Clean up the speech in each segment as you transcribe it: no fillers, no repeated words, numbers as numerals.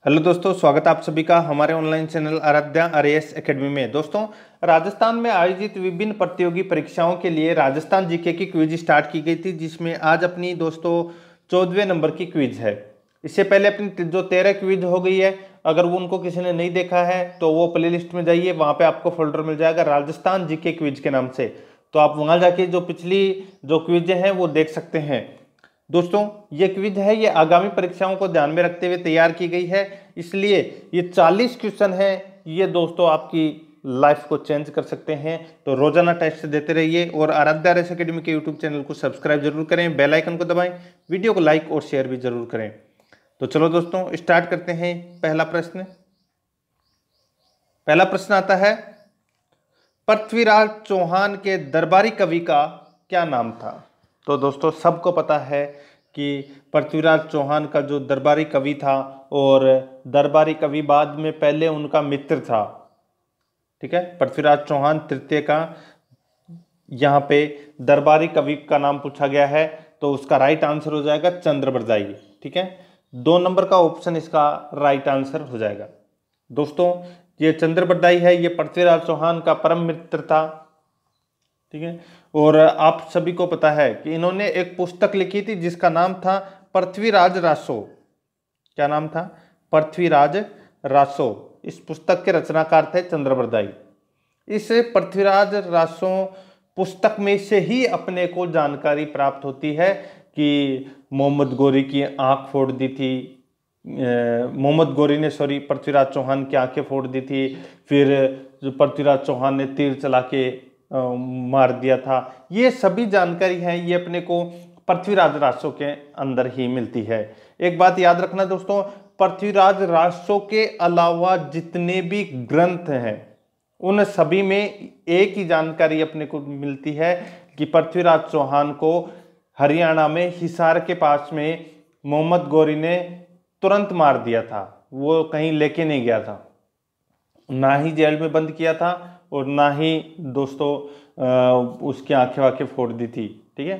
Hello दोस्तों, स्वागत है आप सभी का हमारे online channel Aaradhya RAS academy में। दोस्तों, राजस्थान में आयोजित विभिन्न प्रतियोगी परीक्षाओं के लिए राजस्थान जीके की क्विज स्टार्ट की गई थी, जिसमें आज अपनी दोस्तों 14वें नंबर की क्विज है। इससे पहले अपनी जो 13 क्विज हो गई है, अगर वो उनको किसी ने नहीं देखा है तो वो प्ले लिस्ट में जाइए, वहाँ पर आपको फोल्डर मिल जाएगा राजस्थान जीके क्विज के नाम से। तो आप वहाँ जाके जो पिछली जो क्विज हैं वो देख सकते हैं। दोस्तों, ये क्विज है, ये आगामी परीक्षाओं को ध्यान में रखते हुए तैयार की गई है, इसलिए ये 40 क्वेश्चन है। ये दोस्तों आपकी लाइफ को चेंज कर सकते हैं। तो रोजाना टेस्ट देते रहिए और आराध्या आरएएस एकेडमी के यूट्यूब चैनल को सब्सक्राइब जरूर करें, बेल आइकन को दबाएं, वीडियो को लाइक और शेयर भी जरूर करें। तो चलो दोस्तों, स्टार्ट करते हैं। पहला प्रश्न आता है, पृथ्वीराज चौहान के दरबारी कवि का क्या नाम था? तो दोस्तों, सबको पता है कि पृथ्वीराज चौहान का जो दरबारी कवि था, और दरबारी कवि बाद में पहले उनका मित्र था। ठीक है, पृथ्वीराज चौहान तृतीय का यहाँ पे दरबारी कवि का नाम पूछा गया है, तो उसका राइट आंसर हो जाएगा चंद्रबरदाई। ठीक है, 2 नंबर का ऑप्शन इसका राइट आंसर हो जाएगा। दोस्तों, ये चंद्रबरदाई है, ये पृथ्वीराज चौहान का परम मित्र था। ठीक है, और आप सभी को पता है कि इन्होंने एक पुस्तक लिखी थी जिसका नाम था पृथ्वीराज रासो। क्या नाम था? पृथ्वीराज रासो। इस पुस्तक के रचनाकार थे चंद्रबरदाई। इस पृथ्वीराज रासो पुस्तक में से ही अपने को जानकारी प्राप्त होती है कि मोहम्मद गोरी की आंख फोड़ दी थी, मोहम्मद गोरी ने पृथ्वीराज चौहान की आंखें फोड़ दी थी। फिर जो पृथ्वीराज चौहान ने तीर चला के मार दिया था। ये सभी जानकारी है, ये अपने को पृथ्वीराज रासो के अंदर ही मिलती है। एक बात याद रखना दोस्तों, पृथ्वीराज रासो के अलावा जितने भी ग्रंथ हैं उन सभी में एक ही जानकारी अपने को मिलती है कि पृथ्वीराज चौहान को हरियाणा में हिसार के पास में मोहम्मद गोरी ने तुरंत मार दिया था। वो कहीं लेके नहीं गया था, ना ही जेल में बंद किया था, और ना ही दोस्तों उसकी आंखें वाखें फोड़ दी थी। ठीक है,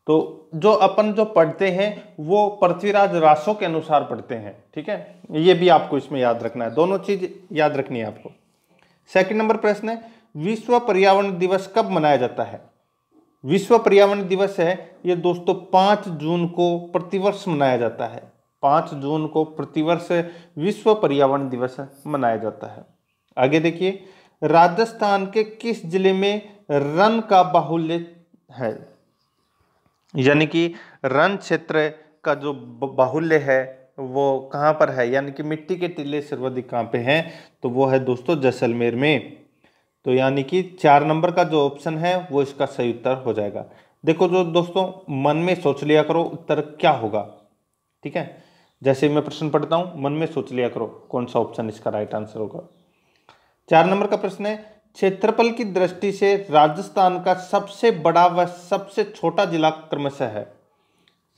तो जो अपन जो पढ़ते हैं वो पृथ्वीराज रासो के अनुसार पढ़ते हैं। ठीक है, ये भी आपको इसमें याद रखना है, दोनों चीज याद रखनी है आपको। सेकंड नंबर प्रश्न है, विश्व पर्यावरण दिवस कब मनाया जाता है? विश्व पर्यावरण दिवस है ये दोस्तों 5 जून को प्रतिवर्ष मनाया जाता है। 5 जून को प्रतिवर्ष विश्व पर्यावरण दिवस मनाया जाता है। आगे देखिए, राजस्थान के किस जिले में रन का बाहुल्य है? यानी कि रन क्षेत्र का जो बाहुल्य है वो कहाँ पर है, यानी कि मिट्टी के टीले सर्वाधिक कहाँ पे हैं? तो वो है दोस्तों जैसलमेर में। तो यानी कि 4 नंबर का जो ऑप्शन है वो इसका सही उत्तर हो जाएगा। देखो जो दोस्तों, मन में सोच लिया करो उत्तर क्या होगा। ठीक है, जैसे मैं प्रश्न पढ़ता हूँ मन में सोच लिया करो कौन सा ऑप्शन इसका राइट आंसर होगा। 4 नंबर का प्रश्न है, क्षेत्रफल की दृष्टि से राजस्थान का सबसे बड़ा व सबसे छोटा जिला क्रमशः है?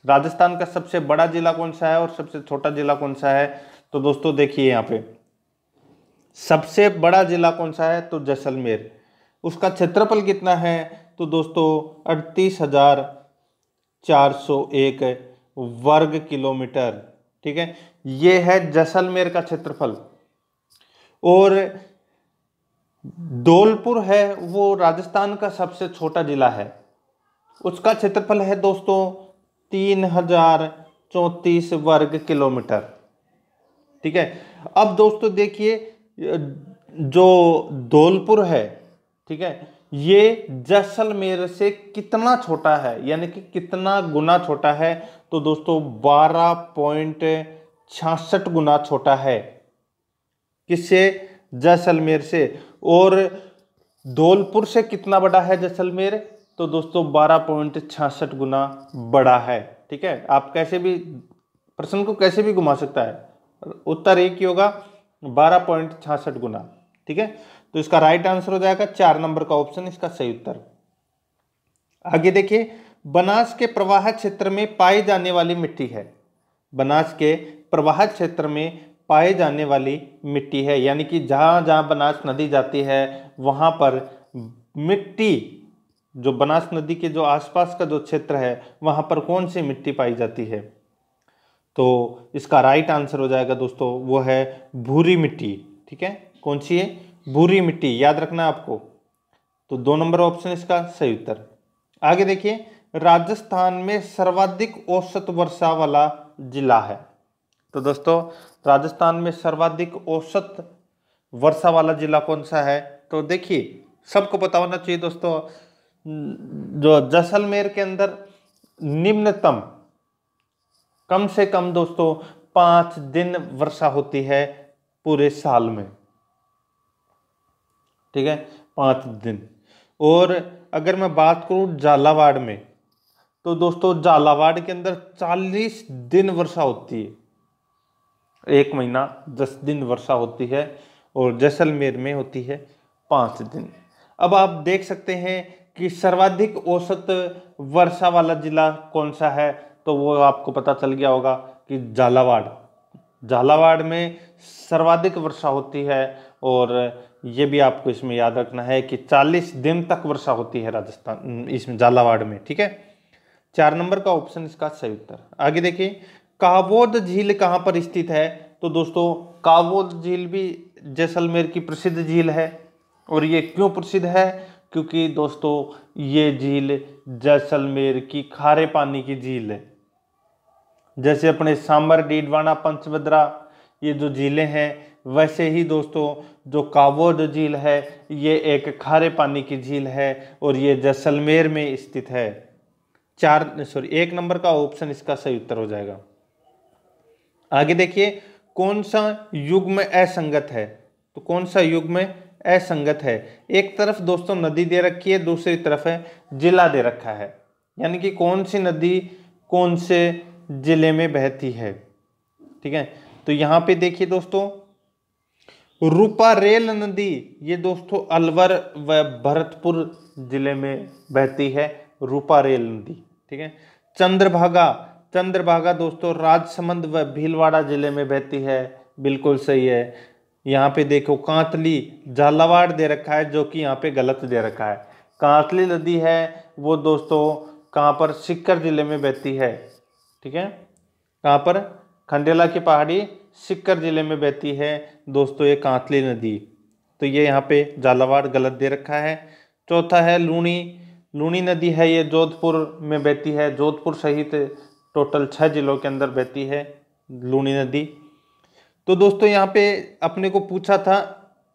राजस्थान का सबसे बड़ा जिला कौन सा है और सबसे छोटा जिला कौन सा है? तो दोस्तों देखिए, यहाँ पे सबसे बड़ा जिला कौन सा है? तो जैसलमेर। उसका क्षेत्रफल कितना है? तो दोस्तों 38,401 वर्ग किलोमीटर। ठीक है, ये है जैसलमेर का क्षेत्रफल। और धौलपुर है वो राजस्थान का सबसे छोटा जिला है, उसका क्षेत्रफल है दोस्तों 3,034 वर्ग किलोमीटर। ठीक है, अब दोस्तों देखिए, जो धौलपुर है, ठीक है, ये जैसलमेर से कितना छोटा है, यानी कि कितना गुना छोटा है? तो दोस्तों 12.66 गुना छोटा है। किससे? जैसलमेर से। और धौलपुर से कितना बड़ा है जैसलमेर? तो दोस्तों 12.66 गुना बड़ा है। ठीक है, आप कैसे भी प्रश्न को कैसे भी घुमा सकता है, उत्तर एक ही होगा, 12.66 गुना। ठीक है, तो इसका राइट आंसर हो जाएगा 4 नंबर का ऑप्शन इसका सही उत्तर। आगे देखिए, बनास के प्रवाह क्षेत्र में पाई जाने वाली मिट्टी है। बनास के प्रवाह क्षेत्र में पाए जाने वाली मिट्टी है, यानी कि जहाँ जहाँ बनास नदी जाती है वहाँ पर मिट्टी, जो बनास नदी के जो आसपास का जो क्षेत्र है वहाँ पर कौन सी मिट्टी पाई जाती है? तो इसका राइट आंसर हो जाएगा दोस्तों, वो है भूरी मिट्टी। ठीक है, कौन सी है? भूरी मिट्टी, याद रखना है आपको। तो 2 नंबर ऑप्शन इसका सही उत्तर। आगे देखिए, राजस्थान में सर्वाधिक औसत वर्षा वाला जिला है। तो दोस्तों राजस्थान में सर्वाधिक औसत वर्षा वाला जिला कौन सा है? तो देखिए, सबको पता होना चाहिए दोस्तों, जो जैसलमेर के अंदर निम्नतम कम से कम दोस्तों 5 दिन वर्षा होती है पूरे साल में। ठीक है, 5 दिन। और अगर मैं बात करूं झालावाड़ में, तो दोस्तों झालावाड़ के अंदर 40 दिन वर्षा होती है। 1 महीना 10 दिन वर्षा होती है, और जैसलमेर में होती है 5 दिन। अब आप देख सकते हैं कि सर्वाधिक औसत वर्षा वाला जिला कौन सा है, तो वो आपको पता चल गया होगा कि झालावाड़। झालावाड़ में सर्वाधिक वर्षा होती है, और ये भी आपको इसमें याद रखना है कि 40 दिन तक वर्षा होती है राजस्थान इसमें झालावाड़ में। ठीक है, 4 नंबर का ऑप्शन इसका सही उत्तर। आगे देखिए, कावोद झील कहाँ पर स्थित है? तो दोस्तों कावोद झील भी जैसलमेर की प्रसिद्ध झील है। और ये क्यों प्रसिद्ध है? क्योंकि दोस्तों ये झील जैसलमेर की खारे पानी की झील है। जैसे अपने सांबर, डीडवाना, पंचभद्रा ये जो झीलें हैं, वैसे ही दोस्तों जो कावोद झील है ये एक खारे पानी की झील है, और ये जैसलमेर में स्थित है। 1 नंबर का ऑप्शन इसका सही उत्तर हो जाएगा। आगे देखिए, कौन सा युग्म असंगत है? तो कौन सा युग्म असंगत है? एक तरफ दोस्तों नदी दे रखी है, दूसरी तरफ है जिला दे रखा है, यानी कि कौन सी नदी कौन से जिले में बहती है। ठीक है, तो यहाँ पे देखिए दोस्तों, रूपारेल नदी ये दोस्तों अलवर व भरतपुर जिले में बहती है, रूपारेल नदी। ठीक है, चंद्रभागा, चंद्रभागा दोस्तों राजसमंद व भीलवाड़ा जिले में बहती है, बिल्कुल सही है। यहाँ पे देखो कांतली, झालावाड़ दे रखा है, जो कि यहाँ पे गलत दे रखा है। कांतली नदी है वो दोस्तों कहाँ पर? सीकर जिले में बहती है। ठीक है, कहाँ पर? खंडेला की पहाड़ी, सीकर जिले में बहती है दोस्तों ये कांतली नदी। तो ये यहाँ पे झालावाड़ गलत दे रखा है। चौथा है लूणी, लूणी नदी है ये जोधपुर में बहती है, जोधपुर सहित टोटल 6 जिलों के अंदर बहती है लूणी नदी। तो दोस्तों यहाँ पे अपने को पूछा था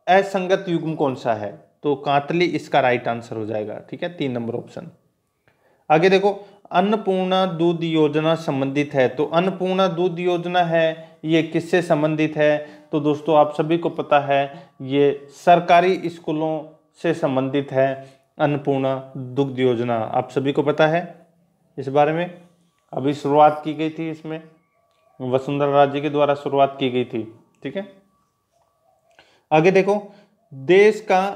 असंगत युग्म कौन सा है, तो कांतली इसका राइट आंसर हो जाएगा। ठीक है, 3 नंबर ऑप्शन। आगे देखो, अन्नपूर्णा दूध योजना संबंधित है। तो अन्नपूर्णा दूध योजना है ये किससे संबंधित है? तो दोस्तों आप सभी को पता है ये सरकारी स्कूलों से संबंधित है। अन्नपूर्णा दुग्ध योजना आप सभी को पता है इस बारे में, अभी शुरुआत की गई थी, इसमें वसुंधरा राजे के द्वारा शुरुआत की गई थी। ठीक है, आगे देखो, देश का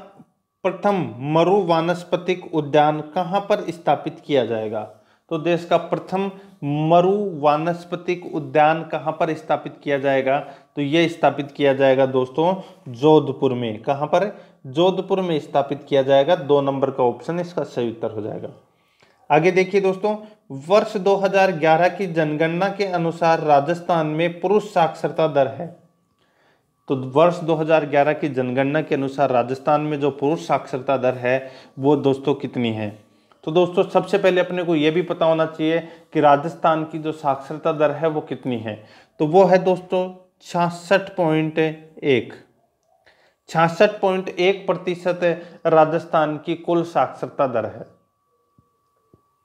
प्रथम मरु वानस्पतिक उद्यान कहाँ पर स्थापित किया जाएगा? तो देश का प्रथम मरु वानस्पतिक उद्यान कहाँ पर स्थापित किया जाएगा? तो ये स्थापित किया जाएगा दोस्तों जोधपुर में। कहाँ पर? जोधपुर में स्थापित किया जाएगा। 2 नंबर का ऑप्शन इसका सही उत्तर हो जाएगा। आगे देखिए दोस्तों, वर्ष 2011 की जनगणना के अनुसार राजस्थान में पुरुष साक्षरता दर है। तो वर्ष 2011 की जनगणना के अनुसार राजस्थान में जो पुरुष साक्षरता दर है वो दोस्तों कितनी है? तो दोस्तों सबसे पहले अपने को ये भी पता होना चाहिए कि राजस्थान की जो साक्षरता दर है वो कितनी है। तो वो है दोस्तों 66.1। 66.1% राजस्थान की कुल साक्षरता दर है।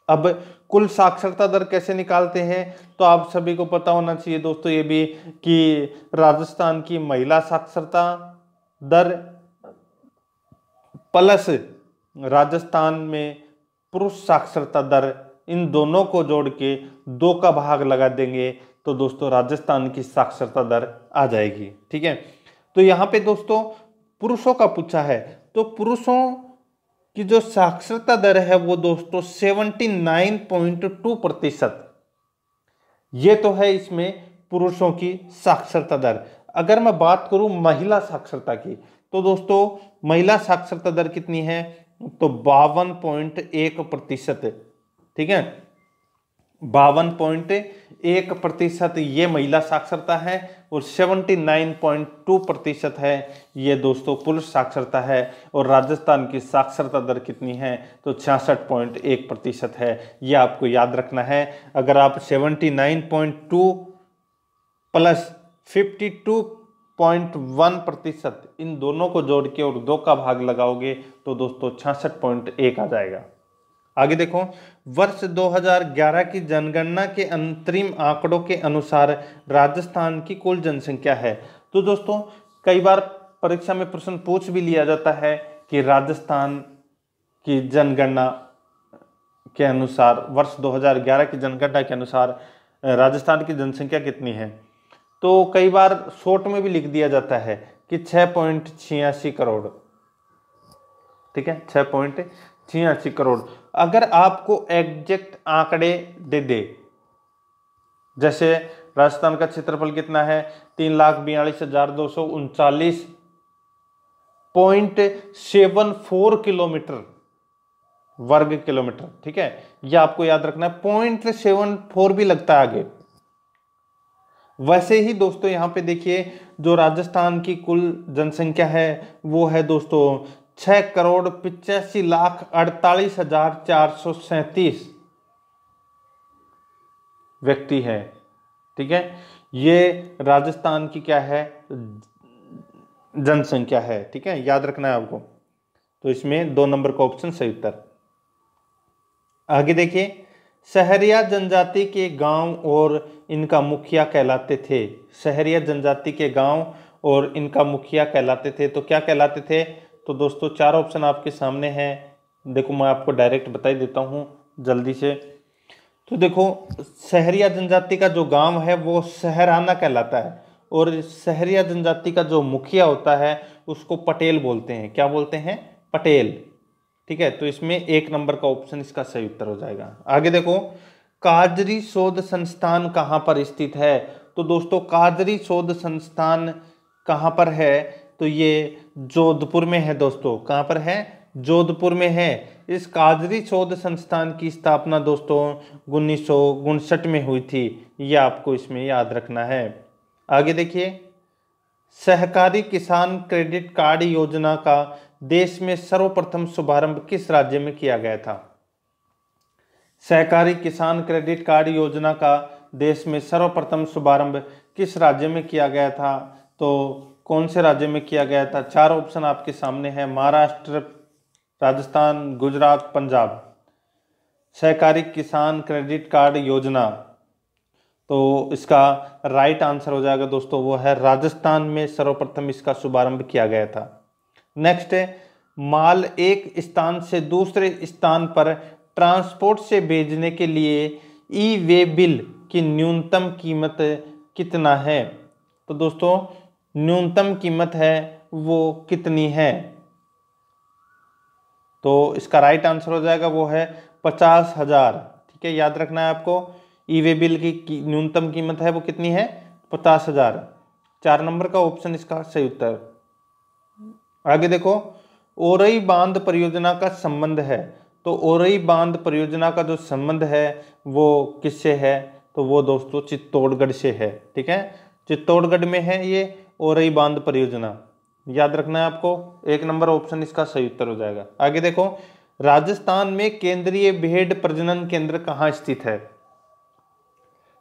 अब कुल साक्षरता दर कैसे निकालते हैं? तो आप सभी को पता होना चाहिए दोस्तों ये भी कि राजस्थान की महिला साक्षरता दर प्लस राजस्थान में पुरुष साक्षरता दर, इन दोनों को जोड़ के 2 का भाग लगा देंगे तो दोस्तों राजस्थान की साक्षरता दर आ जाएगी। ठीक है, तो यहाँ पे दोस्तों पुरुषों का पूछा है, तो पुरुषों की जो साक्षरता दर है वो दोस्तों 79.2%। ये तो है इसमें पुरुषों की साक्षरता दर। अगर मैं बात करूं महिला साक्षरता की, तो दोस्तों महिला साक्षरता दर कितनी है? तो 52.1%। ठीक है, 52.1% ये महिला साक्षरता है और 79.2% है ये दोस्तों पुरुष साक्षरता है। और राजस्थान की साक्षरता दर कितनी है, तो 66.1% है। ये आपको याद रखना है। अगर आप 79.2 प्लस 52.1% इन दोनों को जोड़ के और 2 का भाग लगाओगे तो दोस्तों 66.1 आ जाएगा। आगे देखो, वर्ष 2011 की जनगणना के अंतरिम आंकड़ों के अनुसार राजस्थान की कुल जनसंख्या है। तो दोस्तों कई बार परीक्षा में प्रश्न पूछ भी लिया जाता है कि राजस्थान की जनगणना के अनुसार, वर्ष 2011 की जनगणना के अनुसार राजस्थान की जनसंख्या कितनी है। तो कई बार शॉर्ट में भी लिख दिया जाता है कि 6.86 करोड़, ठीक है, 6.86 करोड़। अगर आपको एग्जैक्ट आंकड़े दे दे, जैसे राजस्थान का क्षेत्रफल कितना है, 3,42,239.74 किलोमीटर वर्ग किलोमीटर, ठीक है। यह आपको याद रखना है, 0.74 भी लगता है आगे। वैसे ही दोस्तों यहाँ पे देखिए, जो राजस्थान की कुल जनसंख्या है वो है दोस्तों 6,85,48,437 व्यक्ति है, ठीक है। ये राजस्थान की क्या है, जनसंख्या है, ठीक है, याद रखना है आपको। तो इसमें 2 नंबर का ऑप्शन सही उत्तर। आगे देखिए, सहरिया जनजाति के गांव और इनका मुखिया कहलाते थे। सहरिया जनजाति के गांव और इनका मुखिया कहलाते थे, तो क्या कहलाते थे। तो दोस्तों 4 ऑप्शन आपके सामने हैं। देखो मैं आपको डायरेक्ट बता ही देता हूं जल्दी से। तो देखो, सहरिया जनजाति का जो गांव है वो सहराना कहलाता है, और सहरिया जनजाति का जो मुखिया होता है उसको पटेल बोलते हैं। क्या बोलते हैं, पटेल, ठीक है। तो इसमें 1 नंबर का ऑप्शन इसका सही उत्तर हो जाएगा। आगे देखो, काजरी शोध संस्थान कहाँ पर स्थित है। तो दोस्तों काजरी शोध संस्थान कहाँ पर है, तो ये जोधपुर में है दोस्तों। कहाँ पर है, जोधपुर में है। इस काजरी शोध संस्थान की स्थापना दोस्तों 1959 में हुई थी। ये आपको इसमें याद रखना है। आगे देखिए, सहकारी किसान क्रेडिट कार्ड योजना का देश में सर्वप्रथम शुभारंभ किस राज्य में किया गया था। सहकारी किसान क्रेडिट कार्ड योजना का देश में सर्वप्रथम शुभारंभ किस राज्य में किया गया था। तो कौन से राज्य में किया गया था। 4 ऑप्शन आपके सामने हैं, महाराष्ट्र, राजस्थान, गुजरात, पंजाब। सहकारी किसान क्रेडिट कार्ड योजना, तो इसका राइट आंसर हो जाएगा दोस्तों वो है राजस्थान में सर्वप्रथम इसका शुभारंभ किया गया था। नेक्स्ट है, माल एक स्थान से दूसरे स्थान पर ट्रांसपोर्ट से भेजने के लिए ई वे बिल की न्यूनतम कीमत कितना है। तो दोस्तों न्यूनतम कीमत है वो कितनी है, तो इसका राइट आंसर हो जाएगा वो है 50,000, ठीक है, याद रखना है आपको। ई वे बिल की न्यूनतम कीमत है वो कितनी है, 50,000। 4 नंबर का ऑप्शन इसका सही उत्तर। आगे देखो, ओरई बांध परियोजना का संबंध है। तो ओरई बांध परियोजना का जो संबंध है वो किससे है, तो वो दोस्तों चित्तौड़गढ़ से है, ठीक है। चित्तौड़गढ़ में है ये ओरई बांध परियोजना, याद रखना है आपको। 1 नंबर ऑप्शन इसका सही उत्तर हो जाएगा। आगे देखो, राजस्थान में केंद्रीय भेड़ प्रजनन केंद्र कहाँ स्थित है।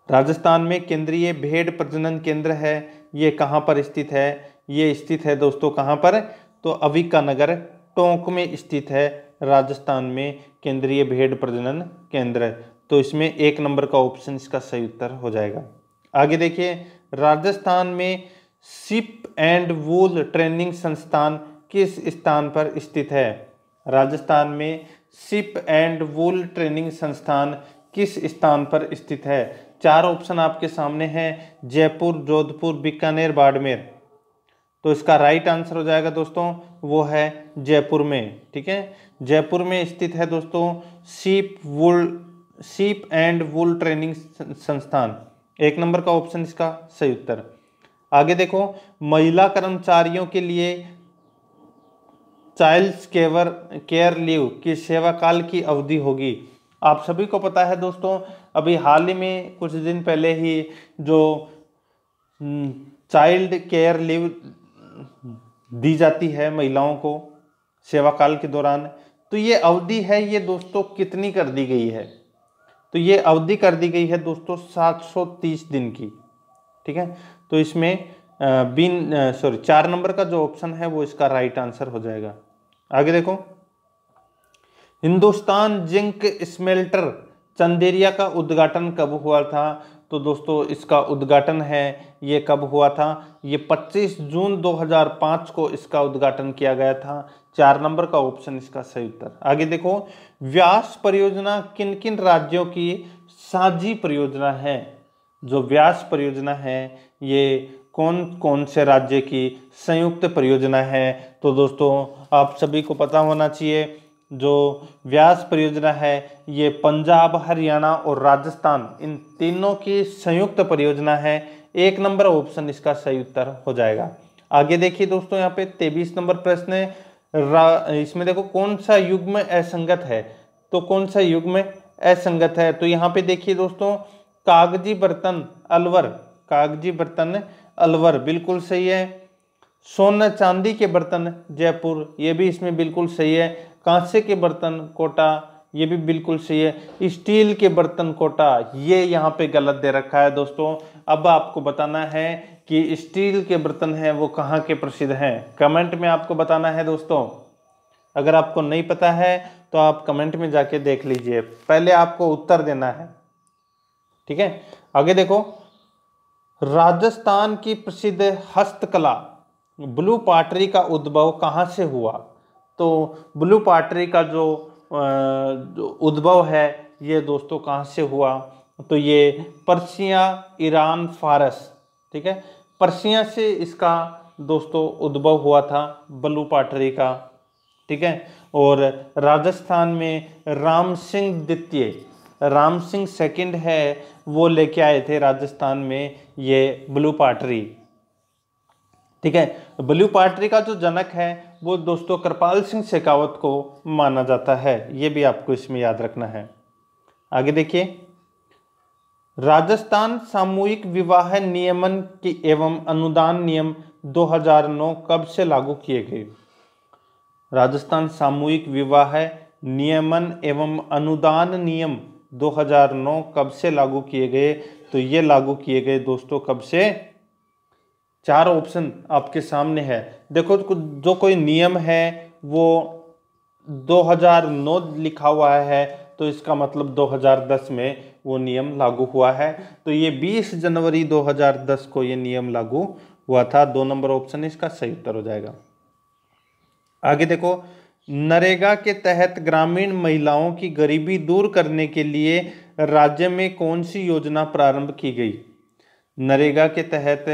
राजस्थान में केंद्रीय भेड़ प्रजनन केंद्र है, ये कहाँ पर स्थित है। ये स्थित है दोस्तों कहाँ पर, तो अविकानगर टोंक में स्थित है राजस्थान में केंद्रीय भेड़ प्रजनन केंद्र। तो इसमें 1 नंबर का ऑप्शन इसका सही उत्तर हो जाएगा। आगे देखिए, राजस्थान में शिप एंड वूल ट्रेनिंग संस्थान किस स्थान पर स्थित है। राजस्थान में शिप एंड वूल ट्रेनिंग संस्थान किस स्थान पर स्थित है। 4 ऑप्शन आपके सामने हैं, जयपुर, जोधपुर, बीकानेर, बाड़मेर। तो इसका राइट आंसर हो जाएगा दोस्तों वो है जयपुर में, ठीक है। जयपुर में स्थित है दोस्तों शिप एंड वूल ट्रेनिंग संस्थान। 1 नंबर का ऑप्शन इसका सही उत्तर। आगे देखो, महिला कर्मचारियों के लिए चाइल्ड केयर लीव की सेवा काल की अवधि होगी। आप सभी को पता है दोस्तों, अभी हाल ही में कुछ दिन पहले ही जो चाइल्ड केयर लीव दी जाती है महिलाओं को सेवा काल के दौरान, तो ये अवधि है ये दोस्तों कितनी कर दी गई है? तो ये अवधि कर दी गई है दोस्तों 730 दिन की। ठीक है, तो इसमें 4 नंबर का जो ऑप्शन है वो इसका राइट आंसर हो जाएगा। आगे देखो, हिंदुस्तान जिंक स्मेल्टर चंदेरिया का उद्घाटन कब हुआ था? तो दोस्तों इसका उद्घाटन है ये कब हुआ था? ये 25 जून 2005 को इसका उद्घाटन किया गया था। 4 नंबर का ऑप्शन इसका सही उत्तर। आगे देखो, व्यास परियोजना किन किन राज्यों की साझी परियोजना है? जो व्यास परियोजना है ये कौन कौन से राज्य की संयुक्त परियोजना है? तो दोस्तों आप सभी को पता होना चाहिए, जो व्यास परियोजना है ये पंजाब, हरियाणा और राजस्थान इन तीनों की संयुक्त परियोजना है। 1 नंबर ऑप्शन इसका सही उत्तर हो जाएगा। आगे देखिए दोस्तों, यहाँ पे 23 नंबर प्रश्न है। इसमें देखो कौन सा युग्म असंगत है? तो कौन सा युग्म असंगत है? तो यहाँ पे देखिए दोस्तों, कागजी बर्तन अलवर, कागजी बर्तन अलवर बिल्कुल सही है। सोना चांदी के बर्तन जयपुर, ये भी इसमें बिल्कुल सही है। कांसे के बर्तन कोटा, ये भी बिल्कुल सही है। स्टील के बर्तन कोटा, ये यहाँ पे गलत दे रखा है दोस्तों। अब आपको बताना है कि स्टील के बर्तन हैं वो कहाँ के प्रसिद्ध हैं, कमेंट में आपको बताना है दोस्तों। अगर आपको नहीं पता है तो आप कमेंट में जाके देख लीजिए, पहले आपको उत्तर देना है। ठीक है, आगे देखो, राजस्थान की प्रसिद्ध हस्तकला ब्लू पाटरी का उद्भव कहाँ से हुआ? तो ब्लू पाटरी का जो उद्भव है ये दोस्तों कहाँ से हुआ? तो ये पर्सिया, ईरान, फारस, ठीक है, पर्सिया से इसका दोस्तों उद्भव हुआ था ब्लू पाटरी का। ठीक है, और राजस्थान में राम सिंह द्वितीय, राम सिंह सेकंड है, वो लेके आए थे राजस्थान में ये ब्लू पाटरी। ठीक है, ब्लू पाटरी का जो जनक है वो दोस्तों कृपाल सिंह शेखावत को माना जाता है, ये भी आपको इसमें याद रखना है। आगे देखिए, राजस्थान सामूहिक विवाह नियमन की एवं अनुदान नियम 2009 कब से लागू किए गए? राजस्थान सामूहिक विवाह नियमन एवं अनुदान नियम 2009 कब से लागू किए गए? तो ये लागू किए गए दोस्तों कब से? 4 ऑप्शन आपके सामने है। देखो, जो कोई नियम है वो 2009 लिखा हुआ है तो इसका मतलब 2010 में वो नियम लागू हुआ है। तो ये 20 जनवरी 2010 को ये नियम लागू हुआ था। 2 नंबर ऑप्शन इसका सही उत्तर हो जाएगा। आगे देखो, नरेगा के तहत ग्रामीण महिलाओं की गरीबी दूर करने के लिए राज्य में कौन सी योजना प्रारंभ की गई? नरेगा के तहत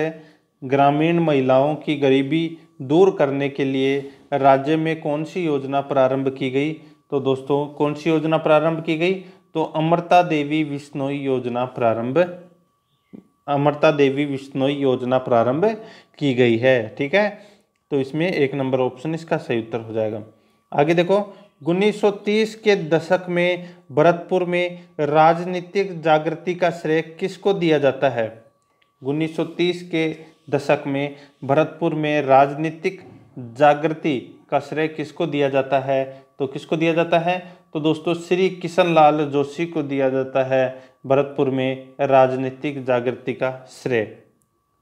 ग्रामीण महिलाओं की गरीबी दूर करने के लिए राज्य में कौन सी योजना प्रारंभ की गई? तो दोस्तों कौन सी योजना प्रारंभ की गई? तो अमृता देवी बिश्नोई योजना प्रारंभ, अमृता देवी बिश्नोई योजना प्रारंभ की गई है। ठीक है, तो इसमें 1 नंबर ऑप्शन इसका सही उत्तर हो जाएगा। आगे देखो, 1930 के दशक में भरतपुर में राजनीतिक जागृति का श्रेय किसको दिया जाता है? 1930 के दशक में भरतपुर में राजनीतिक जागृति का श्रेय किसको दिया जाता है? तो किसको दिया जाता है? तो दोस्तों श्री किशनलाल जोशी को दिया जाता है भरतपुर में राजनीतिक जागृति का श्रेय।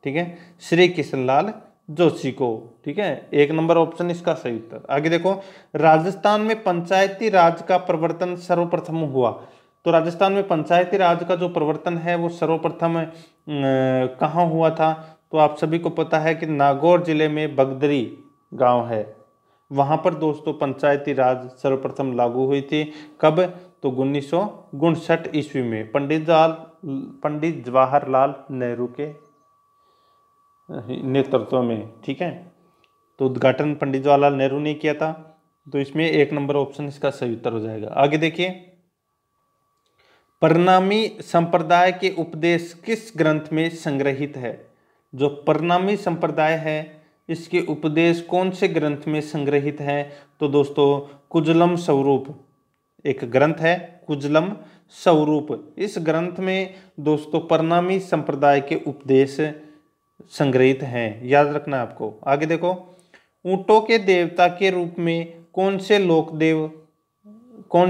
ठीक है, श्री किशनलाल जोशी को। ठीक है, 1 नंबर ऑप्शन इसका सही उत्तर। आगे देखो, राजस्थान में पंचायती राज का प्रवर्तन सर्वप्रथम हुआ। तो राजस्थान में पंचायती राज का जो प्रवर्तन है वो सर्वप्रथम कहाँ हुआ था? तो आप सभी को पता है कि नागौर जिले में बगदरी गांव है, वहां पर दोस्तों पंचायती राज सर्वप्रथम लागू हुई थी। कब? तो 1959 ईस्वी में पंडित जवाहरलाल नेहरू के नेतृत्व में। ठीक है, तो उद्घाटन पंडित जवाहरलाल नेहरू ने किया था। तो इसमें 1 नंबर ऑप्शन इसका सही उत्तर हो जाएगा। आगे देखिए, परिणामी संप्रदाय के उपदेश किस ग्रंथ में संग्रहित है? जो परिणामी संप्रदाय है इसके उपदेश कौन से ग्रंथ में संग्रहित हैं? तो दोस्तों कुजलम स्वरूप, एक ग्रंथ है कुजलम स्वरूप। इस ग्रंथ में दोस्तों परनामी संप्रदाय के उपदेश संग्रहित हैं, याद रखना है आपको। आगे देखो, ऊंटों के देवता के रूप में कौन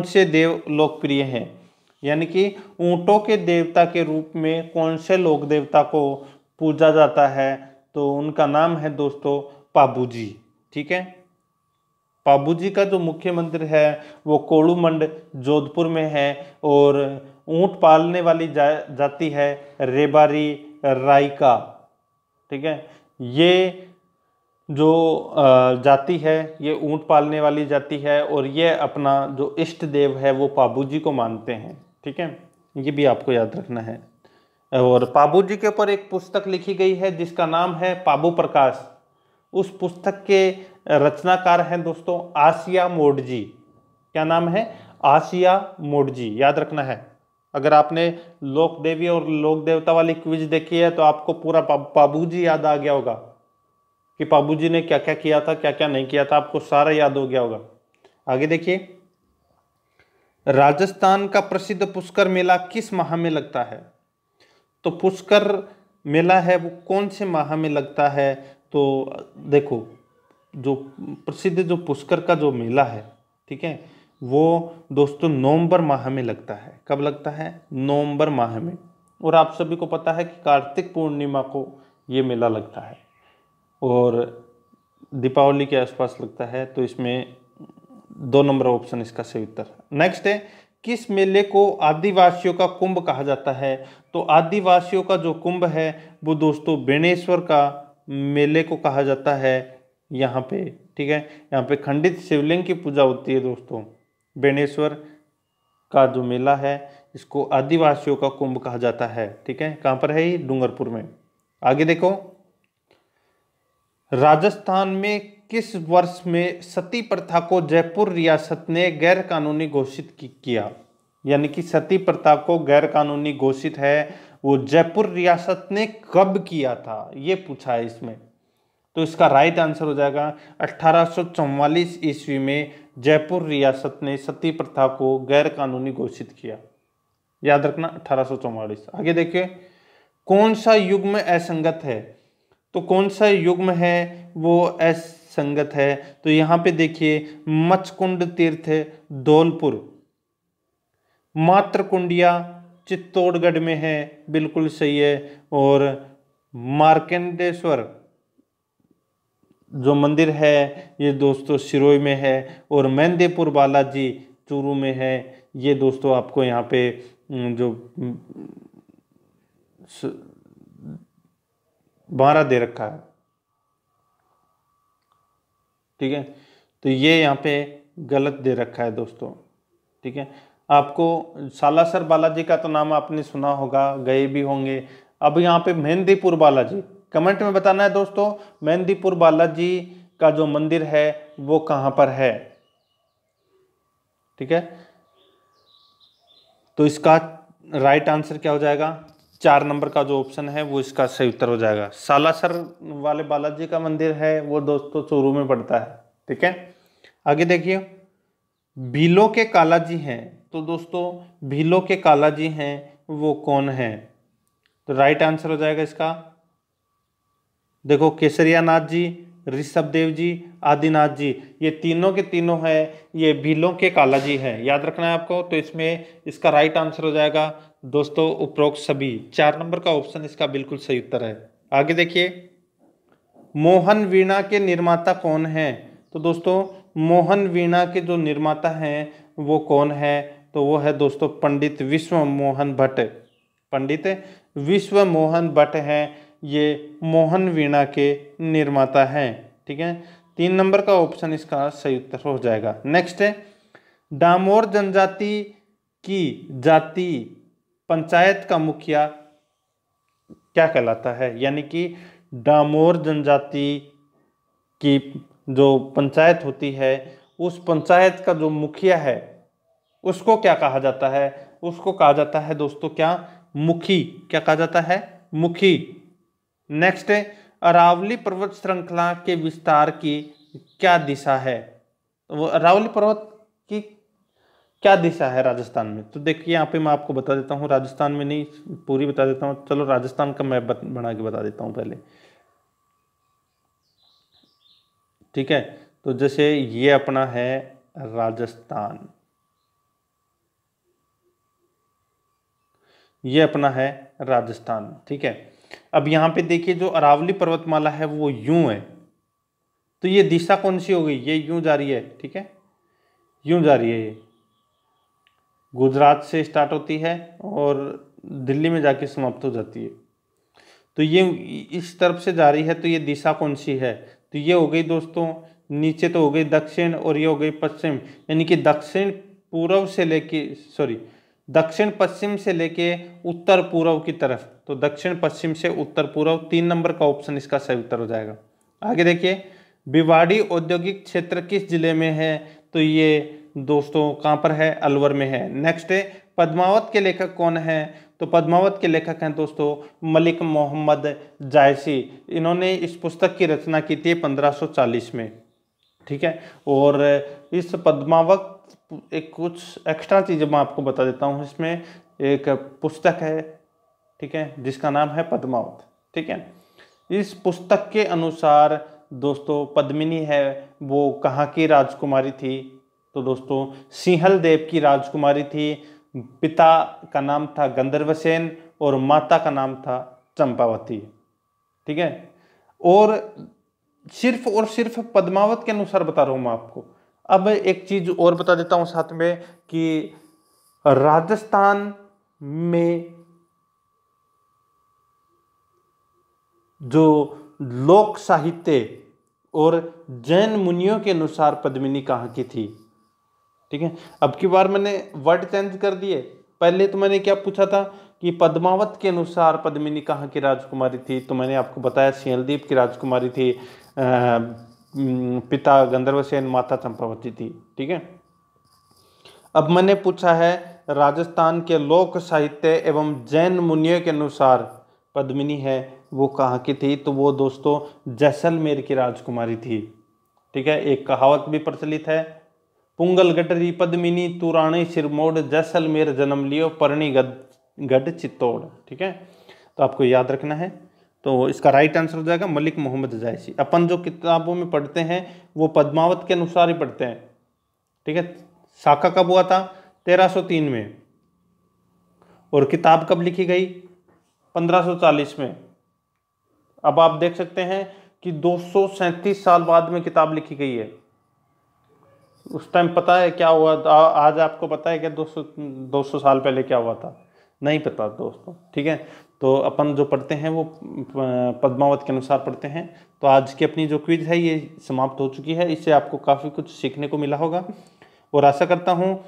से देव लोकप्रिय हैं, यानी कि ऊंटों के देवता के रूप में कौन से लोक देवता को पूजा जाता है, तो उनका नाम है दोस्तों पाबूजी। ठीक है, पाबूजी का जो मुख्य मंदिर है वो कोड़ूमंड जोधपुर में है, और ऊंट पालने वाली जाति है रेबारी राइका। ठीक है, ये जो जाति है ये ऊंट पालने वाली जाति है, और ये अपना जो इष्ट देव है वो पाबूजी को मानते हैं। ठीक है, ये भी आपको याद रखना है। और पाबूजी के ऊपर एक पुस्तक लिखी गई है जिसका नाम है पाबू प्रकाश। उस पुस्तक के रचनाकार हैं दोस्तों आसिया मोडजी। क्या नाम है? आसिया मोडजी, याद रखना है। अगर आपने लोक देवी और लोक देवता वाली क्विज देखी है तो आपको पूरा पाबूजी याद आ गया होगा कि पाबूजी ने क्या क्या किया था, क्या क्या नहीं किया था, आपको सारा याद हो गया होगा। आगे देखिए, राजस्थान का प्रसिद्ध पुष्कर मेला किस माह में लगता है? तो पुष्कर मेला है वो कौन से माह में लगता है? तो देखो, जो प्रसिद्ध जो पुष्कर का जो मेला है, ठीक है, वो दोस्तों नवंबर माह में लगता है। कब लगता है? नवंबर माह में। और आप सभी को पता है कि कार्तिक पूर्णिमा को ये मेला लगता है और दीपावली के आसपास लगता है। तो इसमें 2 नंबर ऑप्शन इसका सही उत्तर। नेक्स्ट है, किस मेले को आदिवासियों का कुंभ कहा जाता है? तो आदिवासियों का जो कुंभ है वो दोस्तों बेणेश्वर का मेले को कहा जाता है यहाँ पे। ठीक है, यहाँ पे खंडित शिवलिंग की पूजा होती है दोस्तों। बेणेश्वर का जो मेला है इसको आदिवासियों का कुंभ कहा जाता है। ठीक है, कहाँ पर है ये? डूंगरपुर में। आगे देखो, राजस्थान में किस वर्ष में सती प्रथा को जयपुर रियासत ने गैर कानूनी घोषित किया? यानी कि सती प्रथा को गैर कानूनी घोषित है वो जयपुर रियासत ने कब किया था, ये पूछा है इसमें। तो इसका राइट आंसर हो जाएगा 1844 ईस्वी में जयपुर रियासत ने सती प्रथा को गैर कानूनी घोषित किया। याद रखना 1844। आगे देखिए, कौन सा युग्म असंगत है? तो कौन सा युग्म है वो असंगत है? तो यहाँ पे देखिए, मचकुंड तीर्थ धौलपुर, मात्रकुंडिया चित्तौड़गढ़ में है, बिल्कुल सही है। और मार्कंडेश्वर जो मंदिर है ये दोस्तों सिरोही में है, और मेहंदीपुर बालाजी चूरू में है। ये दोस्तों आपको यहाँ पे जो 12 दे रखा है। ठीक है, तो ये यहाँ पे गलत दे रखा है दोस्तों। ठीक है, आपको सालासर बालाजी का तो नाम आपने सुना होगा, गए भी होंगे। अब यहाँ पे मेहंदीपुर बालाजी, कमेंट में बताना है दोस्तों मेहंदीपुर बालाजी का जो मंदिर है वो कहाँ पर है। ठीक है, तो इसका राइट आंसर क्या हो जाएगा? 4 नंबर का जो ऑप्शन है वो इसका सही उत्तर हो जाएगा। सालासर वाले बालाजी का मंदिर है वो दोस्तों चूरू में पड़ता है। ठीक है, आगे देखिए, भीलों के कालाजी हैं। तो दोस्तों भीलों के कालाजी हैं वो कौन है? तो राइट आंसर हो जाएगा इसका, देखो, केसरिया नाथ जी, ऋषभ देव जी, आदिनाथ जी, ये तीनों के तीनों है ये भीलों के कालाजी है। याद रखना है आपको। तो इसमें इसका राइट आंसर हो जाएगा दोस्तों उपरोक्त सभी। 4 नंबर का ऑप्शन इसका बिल्कुल सही उत्तर है। आगे देखिए, मोहन वीणा के निर्माता कौन है? तो दोस्तों मोहन वीणा के जो निर्माता हैं वो कौन है? तो वो है दोस्तों पंडित विश्व मोहन भट्ट। पंडित विश्व मोहन भट्ट हैं, ये मोहन वीणा के निर्माता हैं। ठीक है, 3 नंबर का ऑप्शन इसका सही उत्तर हो जाएगा। नेक्स्ट है, डामोर जनजाति की जाति पंचायत का मुखिया क्या कहलाता है? यानी कि डामोर जनजाति की जो पंचायत होती है उस पंचायत का जो मुखिया है उसको क्या कहा जाता है? उसको कहा जाता है दोस्तों क्या? मुखी। क्या कहा जाता है? मुखी। नेक्स्ट है, अरावली पर्वत श्रृंखला के विस्तार की क्या दिशा है? तो वो अरावली पर्वत की क्या दिशा है राजस्थान में? तो देखिए यहाँ पे मैं आपको बता देता हूँ, राजस्थान में नहीं पूरी बता देता हूँ, चलो राजस्थान का मैप बना के बता देता हूँ पहले, ठीक है। तो जैसे ये अपना है राजस्थान, ये अपना है राजस्थान, ठीक है। अब यहाँ पे देखिए जो अरावली पर्वतमाला है वो यूं है, तो ये दिशा कौन सी हो गई? ये यूं जा रही है, ठीक है, यूं जा रही है, ये गुजरात से स्टार्ट होती है और दिल्ली में जाके समाप्त हो जाती है। तो ये इस तरफ से जा रही है, तो ये दिशा कौन सी है? तो ये हो गई दोस्तों, नीचे तो हो गई दक्षिण और ये हो गई पश्चिम, यानी कि दक्षिण पूर्व से लेके दक्षिण पश्चिम से लेके उत्तर पूर्व की तरफ। तो दक्षिण पश्चिम से उत्तर पूर्व, 3 नंबर का ऑप्शन इसका सही उत्तर हो जाएगा। आगे देखिए, भिवाड़ी औद्योगिक क्षेत्र किस जिले में है? तो ये दोस्तों कहाँ पर है? अलवर में है। नेक्स्ट है, पद्मावत के लेखक कौन है? तो पद्मावत के लेखक हैं दोस्तों मलिक मोहम्मद जायसी। इन्होंने इस पुस्तक की रचना की थी 1540 में, ठीक है। और इस पद्मावत, एक कुछ एक्स्ट्रा चीज़ मैं आपको बता देता हूँ, इसमें एक पुस्तक है, ठीक है, जिसका नाम है पद्मावत, ठीक है। इस पुस्तक के अनुसार दोस्तों पद्मिनी है वो कहाँ की राजकुमारी थी? तो दोस्तों सिंहल देव की राजकुमारी थी। पिता का नाम था गंधर्वसेन और माता का नाम था चंपावती, ठीक है। और सिर्फ पद्मावत के अनुसार बता रहा हूँ मैं आपको। अब एक चीज और बता देता हूँ साथ में कि राजस्थान में जो लोक साहित्य और जैन मुनियों के अनुसार पद्मिनी कहाँ की थी, ठीक है। अब की बार मैंने वर्ड चेंज कर दिए। पहले तो मैंने क्या पूछा था कि पद्मावत के अनुसार पद्मिनी कहाँ की राजकुमारी थी, तो मैंने आपको बताया सिंहलदीप की राजकुमारी थी, पिता गंधर्वसेन, माता चंपावती थी, ठीक है। अब मैंने पूछा है राजस्थान के लोक साहित्य एवं जैन मुनियों के अनुसार पद्मिनी है वो कहाँ की थी? तो वो दोस्तों जैसलमेर की राजकुमारी थी, ठीक है। एक कहावत भी प्रचलित है, पुंगल गटरी पद्मिनी तुराणी सिरमोड़, जैसलमेर जन्म लियो परणी गढ़ चित्तौड़, ठीक है। तो आपको याद रखना है। तो इसका राइट आंसर हो जाएगा मलिक मोहम्मद जायसी। अपन जो किताबों में पढ़ते हैं वो पद्मावत के अनुसार ही पढ़ते हैं, ठीक है। शाखा कब हुआ था? 1303 में। और किताब कब लिखी गई? 1540 में। अब आप देख सकते हैं कि 237 साल बाद में किताब लिखी गई है। उस टाइम पता है क्या हुआ? आज आपको पता है क्या 200 साल पहले क्या हुआ था? नहीं पता दोस्तों, ठीक है। तो अपन जो पढ़ते हैं वो पद्मावत के अनुसार पढ़ते हैं। तो आज की अपनी जो क्विज है ये समाप्त हो चुकी है। इससे आपको काफ़ी कुछ सीखने को मिला होगा और आशा करता हूँ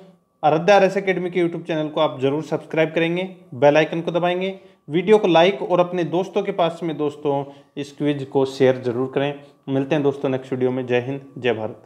आराध्या RS अकेडमी के यूट्यूब चैनल को आप जरूर सब्सक्राइब करेंगे, बेल आइकन को दबाएंगे, वीडियो को लाइक और अपने दोस्तों के पास में दोस्तों इस क्विज को शेयर जरूर करें। मिलते हैं दोस्तों नेक्स्ट वीडियो में। जय हिंद, जय भारत।